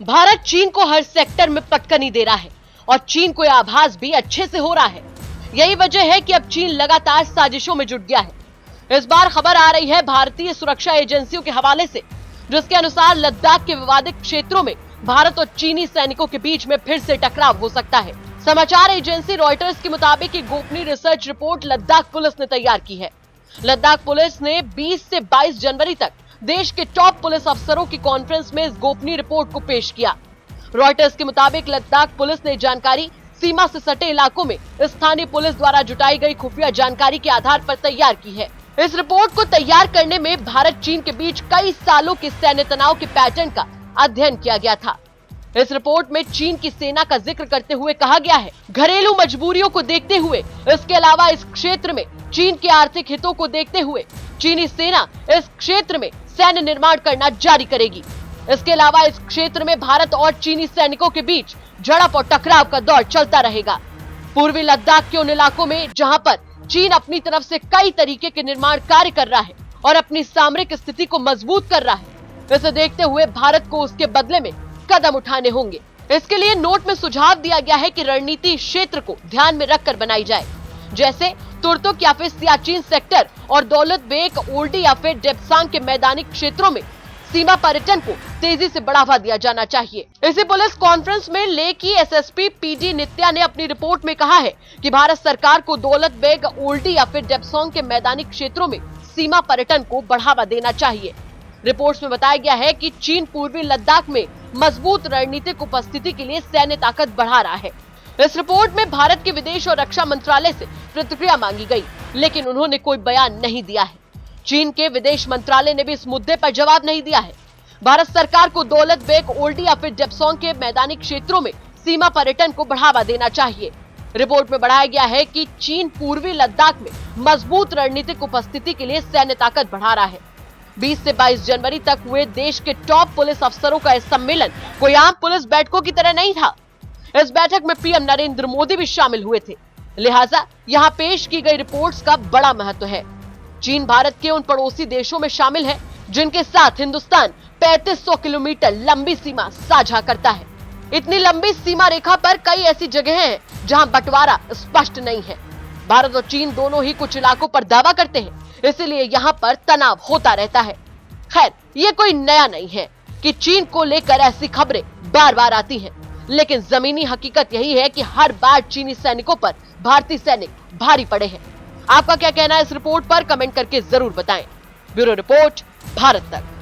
भारत चीन को हर सेक्टर में पटकनी दे रहा है और चीन को यह आभास भी अच्छे से हो रहा है। यही वजह है कि अब चीन लगातार साजिशों में जुट गया है। इस बार खबर आ रही है भारतीय सुरक्षा एजेंसियों के हवाले से, जिसके अनुसार लद्दाख के विवादित क्षेत्रों में भारत और चीनी सैनिकों के बीच में फिर से टकराव हो सकता है। समाचार एजेंसी रॉयटर्स के मुताबिक एक गोपनीय रिसर्च रिपोर्ट लद्दाख पुलिस ने तैयार की है। लद्दाख पुलिस ने 20 से 22 जनवरी तक देश के टॉप पुलिस अफसरों की कॉन्फ्रेंस में इस गोपनीय रिपोर्ट को पेश किया। रॉयटर्स के मुताबिक लद्दाख पुलिस ने जानकारी सीमा से सटे इलाकों में स्थानीय पुलिस द्वारा जुटाई गई खुफिया जानकारी के आधार पर तैयार की है। इस रिपोर्ट को तैयार करने में भारत चीन के बीच कई सालों के सैन्य तनाव के पैटर्न का अध्ययन किया गया था। इस रिपोर्ट में चीन की सेना का जिक्र करते हुए कहा गया है, घरेलू मजबूरियों को देखते हुए, इसके अलावा इस क्षेत्र में चीन के आर्थिक हितों को देखते हुए चीनी सेना इस क्षेत्र में सैन्य निर्माण करना जारी करेगी। इसके अलावा इस क्षेत्र में भारत और चीनी सैनिकों के बीच झड़प और टकराव का दौर चलता रहेगा। पूर्वी लद्दाख के उन इलाकों में जहां पर चीन अपनी तरफ से कई तरीके के निर्माण कार्य कर रहा है और अपनी सामरिक स्थिति को मजबूत कर रहा है, इसे देखते हुए भारत को उसके बदले में कदम उठाने होंगे। इसके लिए नोट में सुझाव दिया गया है कि रणनीति क्षेत्र को ध्यान में रखकर बनाई जाए, जैसे तुर्तुक या फिर सियाचिन सेक्टर और दौलत बेग ओल्डी या फिर डेप्सांग के मैदानी क्षेत्रों में सीमा पर्यटन को तेजी से बढ़ावा दिया जाना चाहिए। इसी पुलिस कॉन्फ्रेंस में लेह की एसएसपी पीडी नित्या ने अपनी रिपोर्ट में कहा है कि भारत सरकार को दौलत बेग ओल्डी या फिर डेप्सांग के मैदानी क्षेत्रों में सीमा पर्यटन को बढ़ावा देना चाहिए। रिपोर्ट्स में बताया गया है कि चीन पूर्वी लद्दाख में मजबूत रणनीतिक उपस्थिति के लिए सैन्य ताकत बढ़ा रहा है। इस रिपोर्ट में भारत के विदेश और रक्षा मंत्रालय से प्रतिक्रिया मांगी गई, लेकिन उन्होंने कोई बयान नहीं दिया है। चीन के विदेश मंत्रालय ने भी इस मुद्दे पर जवाब नहीं दिया है। भारत सरकार को दौलत बेग ओल्डी या फिर डेप्सांग के मैदानी क्षेत्रों में सीमा पर्यटन को बढ़ावा देना चाहिए। रिपोर्ट में बढ़ाया गया है कि चीन पूर्वी लद्दाख में मजबूत रणनीतिक उपस्थिति के लिए सैन्य ताकत बढ़ा रहा है। 20 से 22 जनवरी तक हुए देश के टॉप पुलिस अफसरों का यह सम्मेलन कोई आम पुलिस बैठकों की तरह नहीं था। इस बैठक में पीएम नरेंद्र मोदी भी शामिल हुए थे, लिहाजा यहाँ पेश की गई रिपोर्ट्स का बड़ा महत्व है। चीन भारत के उन पड़ोसी देशों में शामिल है जिनके साथ हिंदुस्तान 3500 किलोमीटर लंबी सीमा साझा करता है। इतनी लंबी सीमा रेखा पर कई ऐसी जगहें हैं जहां बंटवारा स्पष्ट नहीं है। भारत और चीन दोनों ही कुछ इलाकों पर दावा करते हैं, इसलिए यहाँ पर तनाव होता रहता है। खैर, ये कोई नया नहीं है कि चीन को लेकर ऐसी खबरें बार बार आती हैं, लेकिन जमीनी हकीकत यही है कि हर बार चीनी सैनिकों पर भारतीय सैनिक भारी पड़े हैं। आपका क्या कहना है इस रिपोर्ट पर? कमेंट करके जरूर बताएं। ब्यूरो रिपोर्ट, भारत तक।